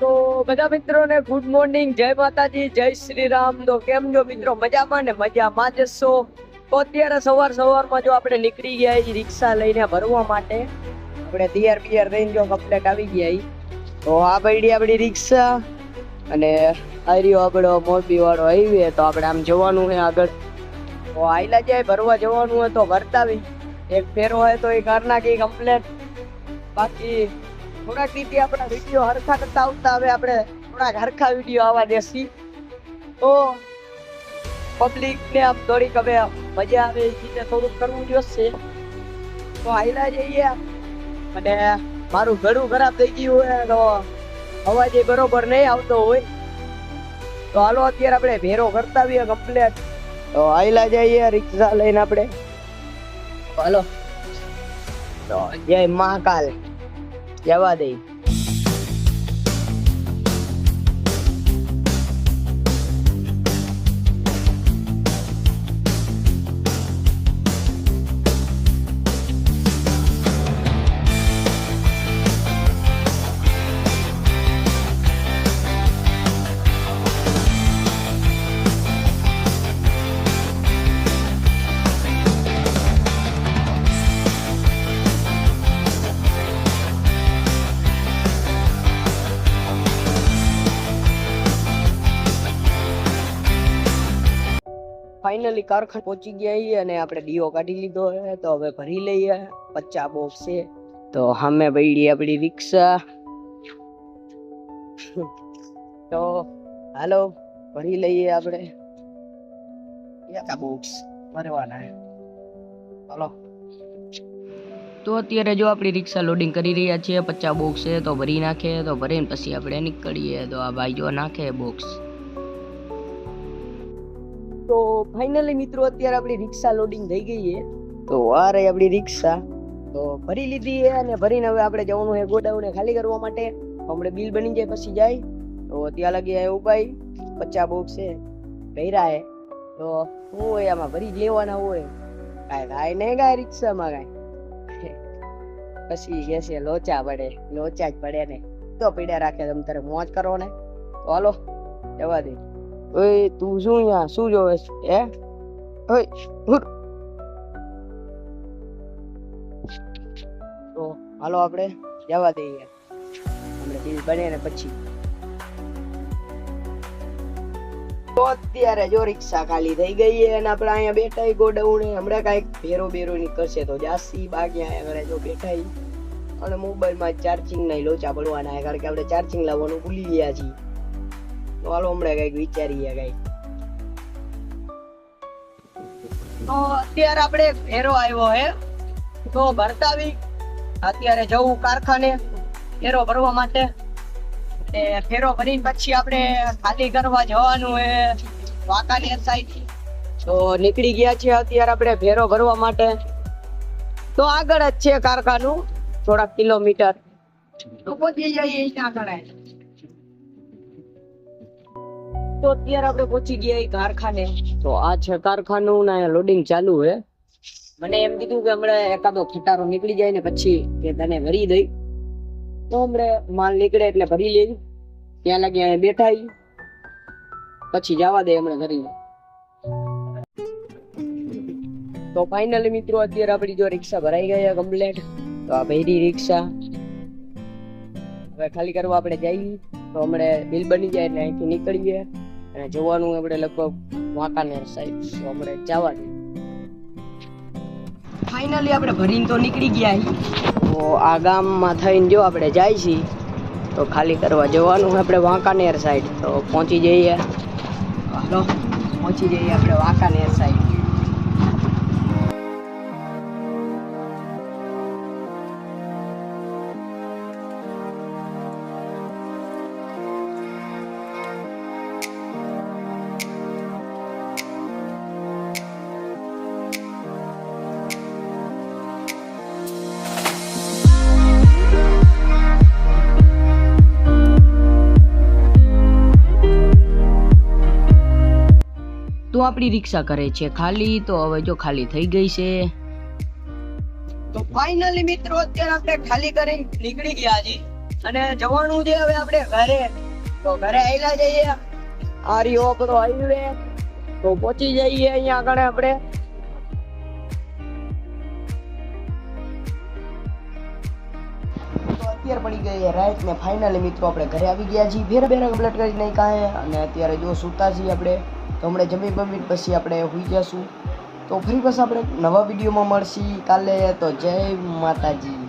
તો બધા મિત્રોને ગુડ મોર્નિંગ, જય માતાજી, જય શ્રી રામ. તો કેમ છો મિત્રો? મજામાં ને? મજામાં જ છો. તો અત્યારે સવારમાં જો આપણે નીકળી ગયા છીએ રિક્ષા લઈને ભરવા માટે. આપણે તૈયાર રહીને જો કમ્પ્લેટ આવી ગયા. તો આ પડી આપણી રિક્ષા અને આ રહ્યો આપણો મોરબી વાળો હાઈવે. તો આપણે આમ જવાનું છે આગળ. તો આયલા જાય ભરવા જવાનું હોય તો વર્તાવી એક ફેરો હોય તો એ કાર નાખી કમ્પ્લેટ. બાકી થોડાક રીતે આપણા વિડીયો હરખા કરતા આવતા હવે આપણે થોડાક હરખા વિડીયો આવવા દેશી તો પબ્લિક ને આમ થોડીક હવે મજા આવે એ રીતે થોડુંક કરવું જોશે. તો આયલા જઈએ અને મારું ઘરું ખરાબ થઈ ગયું હોય તો અવાજ એ બરોબર નહીં આવતો હોય તો હાલો અત્યારે આપણે ભેરો કરતા આવીએ કમ્પ્લેટ. તો આયલા જઈએ રિક્ષા લઈને આપણે. હાલો તો જય મહાકાલ જવા દઈ. ફાઇનલી કારખાને પહોંચી ગયા છીએ અને આપણે ડીઓ કાઢી લીધો છે. તો હવે ભરી લઈએ. 50 બોક્સ છે. તો સામે પડી આપણી રિક્ષા. તો હાલો ભરી લઈએ આપણે 50 બોક્સ ભરવાના. હાલો તો અત્યારે જો આપણી રિક્ષા લોડિંગ કરી રહ્યા છીએ. 50 બોક્સ છે તો ભરી નાખે. તો ભરીને પછી આપણે નીકળીએ. તો આ ભાઈ જો નાખે બોક્સ. તો ફાઇનલી મિત્રો અત્યારે આપણી રિક્ષા લોડિંગ થઈ ગઈ છે. તો આ રહી આપણી રિક્ષા. તો ભરી લીધી છે અને ભરીને હવે આપણે જવાનું છે ગોડાઉને ખાલી કરવા માટે. હમણાં બિલ બની જાય પછી જાય. તો ત્યાં લગી આવ્યો ભાઈ 50 બોક્સ છે ભર્યા છે. તો શું હોય આમાં ભરી જ લેવાના હોય. કાંઈ થાય નહીં કાંઈ રિક્ષામાં કાંઈ. પછી કે છે લોચા પડે. લોચા જ પડે ને તો પીડા રાખે. તમે તારે મોજ કરો ને. તો હાલો જવા દે. ઓય તું શું અહીંયા શું જોવે હે? ઓય તો હાલો આપણે જવા દઈએ. આપણે બિલ બને ને પછી. તો અત્યારે જો રિક્ષા ખાલી થઈ ગઈ છે અને આપણે અહીંયા બેઠા ગોડાઉને. હમણાં કાંઈક ભેરો નીકળશે તો જાસી બાકી અહીંયા ઘરે જો બેઠા અને મોબાઈલમાં ચાર્જિંગ નહીં લોચા પડવાના. કારણ કે આપણે ચાર્જિંગ લાવવાનું ભૂલી ગયા છીએ. તો હાલો હમણાં કઈક વિચારીએ કઈક. તો અત્યારે આપણે ફેરો આવ્યો હે તો ભરતાવી અત્યારે જવું કારખાને ફેરો ભરવા માટે. ફેરો ભરીને પછી આપણે ખાલી કરવા જવાનું હે વાંકાનેર સાઈડ. તો નીકળી ગયા છે અત્યારે આપણે ફેરો ભરવા માટે. તો આગળ જ છે કારખાનું થોડાક કિલોમીટર. તો પહોંચી જઈએ આગળ. તો અત્યારે આપણે પહોંચી ગયા કારખાને. તો આ છે કારખાનું ને લોડિંગ ચાલુ છે. મને એમ કીધું કે હમણાં એકાદો ખટારો નીકળી જાય ને પછી કે તને ભરી દઈ. તો હમણાં માલ નીકળે એટલે ભરી લેવી. ત્યાં લાગી અહીંયા બેઠા પછી જવા દે હમણાં ભરી. તો ફાઇનલી મિત્રો અત્યારે આપણી જો રિક્ષા ભરાઈ ગઈ કમ્પ્લેટ. તો આ ભરી રિક્ષા હવે ખાલી કરવા આપણે જઈએ. તો હમણાં બિલ બની જાય એટલે અહીંથી નીકળીએ અને જોવાનું આપણે લગભગ વાંકાનેર સાઈડ. તો આપણે જવાનું. ફાઇનલી આપણે ભરીને તો નીકળી ગયા. તો આ ગામમાં થઈને જો આપણે જાય છીએ તો ખાલી કરવા જવાનું આપણે વાંકાનેર સાઈડ. તો પહોંચી જઈએ. હાલો પહોંચી જઈએ આપણે વાંકાનેર સાઈડ. તો આપણી રિક્ષા કરે છે ખાલી. તો હવે જો ખાલી થઈ ગઈ છે. તો ફાઇનલી મિત્રો અત્યારે આપણે ખાલી કરી નીકળી ગયા છીએ. અને જવાનું છે હવે આપણે ઘરે. તો ઘરે આયલા જઈએ. આ રહ્યો આપણો હાઈવે. તો પહોંચી જઈએ અહીંયા આગળ આપણે. તો અત્યારે પડી ગઈ રાઈટ ને ફાઇનલી મિત્રો આપણે ઘરે આવી ગયા છીએ. ફેર બેરા કમ્પ્લીટ કરી નહીં કાંઈ. અને અત્યારે જો સૂતા છીએ આપણે. તો હમણાં જમી પછી આપણે સુઈ જશું. તો ફરી બસ આપણે નવા વિડીયોમાં મળશી કાલે. તો જય માતાજી.